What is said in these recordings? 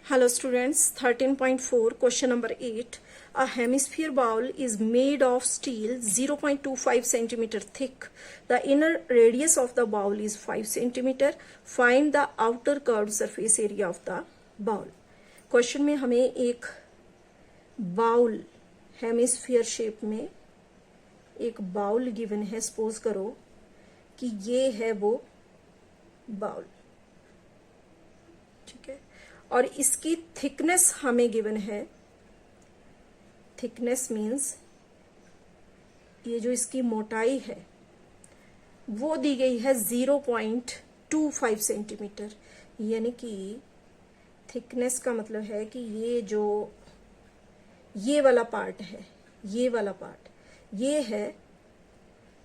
Hello students, 13.4 question number 8. A hemisphere bowl is made of steel 0.25 centimeter thick. The inner radius of the bowl is 5 centimeter. Find the outer curved surface area of the bowl. Question में हमें एक bowl hemisphere shape में एक bowl given है. Suppose करो कि ये है वो बाउल, ठीक है, और इसकी थिकनेस हमें गिवन है. थिकनेस मीन्स ये जो इसकी मोटाई है वो दी गई है 0.25 सेंटीमीटर. यानी कि थिकनेस का मतलब है कि ये वाला पार्ट है, ये वाला पार्ट ये है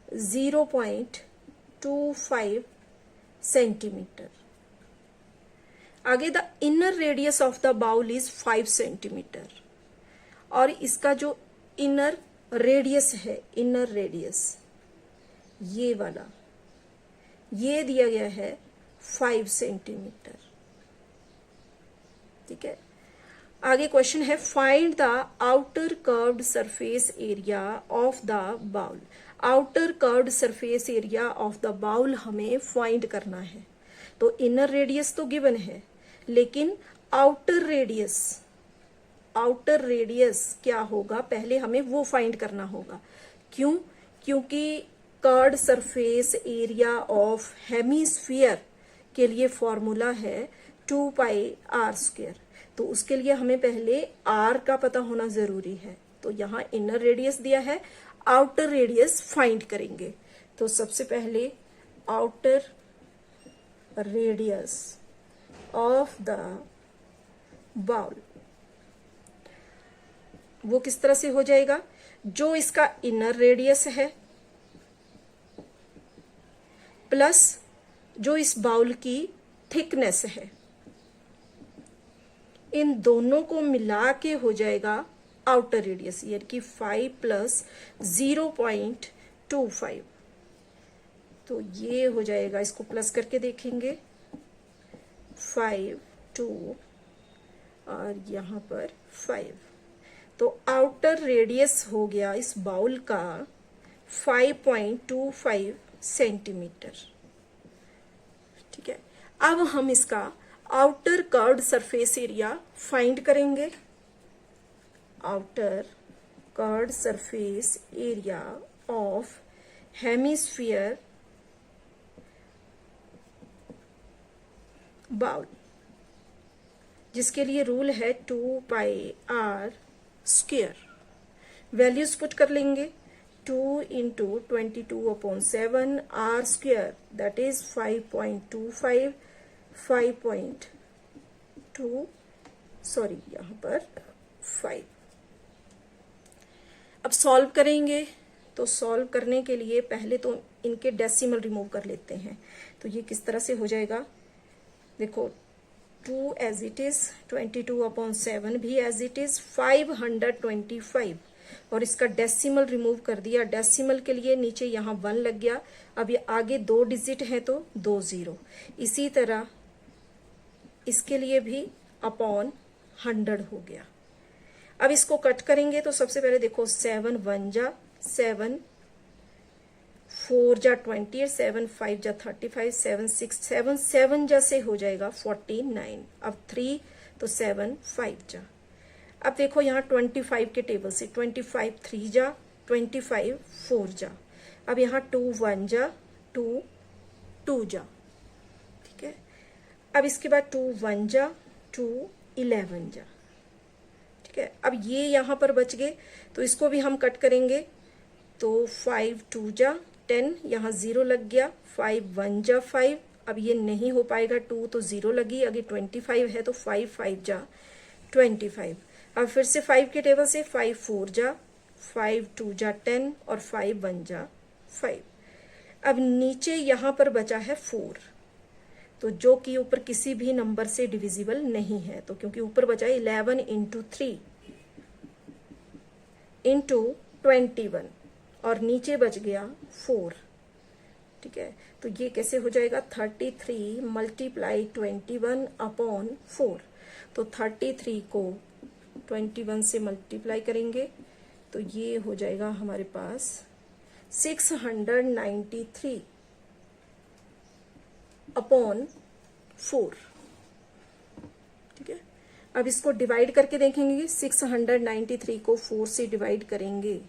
0.25 सेंटीमीटर. आगे the inner radius of the bowl is 5 centimetre. और इसका जो इनर रेडियस है, इनर रेडियस ये वाला, ये दिया गया है 5 सेंटीमीटर. ठीक है. आगे क्वेश्चन है find the outer curved surface area of the bowl. Outer curved surface area of the bowl हमें फाइंड करना है. तो इनर रेडियस तो गिवन है, लेकिन आउटर रेडियस क्या होगा पहले हमें वो फाइंड करना होगा. क्यों? क्योंकि curved surface area of hemisphere के लिए फॉर्मूला है 2πr². तो उसके लिए हमें पहले r का पता होना जरूरी है. तो यहाँ इनर रेडियस दिया है, आउटर रेडियस फाइंड करेंगे. तो सबसे पहले outer radius of the bowl वो किस तरह से हो जाएगा. जो इसका इनर रेडियस है प्लस जो इस बाउल की थिकनेस है, इन दोनों को मिला के हो जाएगा आउटर रेडियस. यानी कि 5 प्लस 0.25. तो ये हो जाएगा, इसको प्लस करके देखेंगे 5 2 और यहाँ पर 5. तो आउटर रेडियस हो गया इस बाउल का 5.25 सेंटीमीटर. ठीक है. अब हम इसका outer curved surface area find करेंगे. Outer curved surface area of hemisphere bowl, जिसके लिए रूल है 2πr². वैल्यूज पुट कर लेंगे. 2 × 22/7 r², दैट इज 5.25 5.2 सॉरी यहाँ पर 5. अब सॉल्व करेंगे. तो सॉल्व करने के लिए पहले तो इनके डेसिमल रिमूव कर लेते हैं. तो ये किस तरह से हो जाएगा. देखो 2 एज इट इज, 22/7 भी एज इट इज, 525 और इसका डेसिमल रिमूव कर दिया. डेसिमल के लिए नीचे यहाँ 1 लग गया. अब ये आगे 2 डिजिट है तो 2 0. इसी तरह इसके लिए भी अपॉन 100 हो गया. अब इसको कट करेंगे तो सबसे पहले देखो 7 1 जा 7, 4 जा 20, 7 5 जा 35, 7 6 7 7 जा से हो जाएगा 49. अब 3 तो 7 5 जा. अब देखो यहाँ 25 के टेबल से 25 3 जा, 25 4 जा. अब यहाँ 2 1 जा 2 2 जा. ठीक है. अब इसके बाद 2 1 जा 2 11 जा. ठीक है. अब ये यहाँ पर बच गए तो इसको भी हम कट करेंगे. तो 5 2 जा 10, यहाँ 0 लग गया. 5 1 जा 5, अब ये नहीं हो पाएगा. 2 तो 0 लगी. अगर 25 है तो 5 5 जा 25. अब फिर से 5 के टेबल से 5 4 जा, 5 2 जा 10 और 5 1 जा 5. अब नीचे यहाँ पर बचा है 4, तो जो कि ऊपर किसी भी नंबर से डिविजिबल नहीं है. तो क्योंकि ऊपर बचा 11 × 3 × 21 और नीचे बच गया 4. ठीक है, तो ये कैसे हो जाएगा 33 मल्टीप्लाई 21 अपॉन 4। तो 33 को 21 से मल्टीप्लाई करेंगे तो ये हो जाएगा हमारे पास 693 अपॉन 4। ठीक है, अब इसको डिवाइड करके देखेंगे। 693 को 4 से डिवाइड करेंगे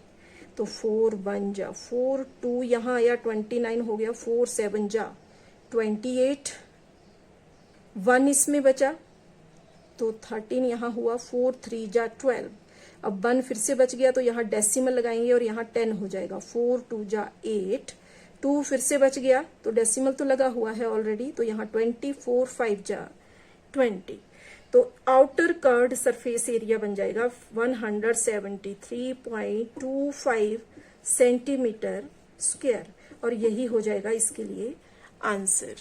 तो 4 1 जा 4, 2 यहाँ आया 29 हो गया, 4 7 जा 28, 1 इसमें बचा तो 13 यहाँ हुआ, 4 3 जा 12। अब 1 फिर से बच गया तो यहाँ डेसिमल लगाएंगे और यहाँ 10 हो जाएगा, 4 2 जा 8, 2 फिर से बच गया तो डेसिमल तो लगा हुआ है ऑलरेडी, तो यहाँ 24 5 जा 20। तो आउटर कर्व्ड सरफेस एरिया बन जाएगा 173.25 सेंटीमीटर स्क्वायर, और यही हो जाएगा इसके लिए आंसर।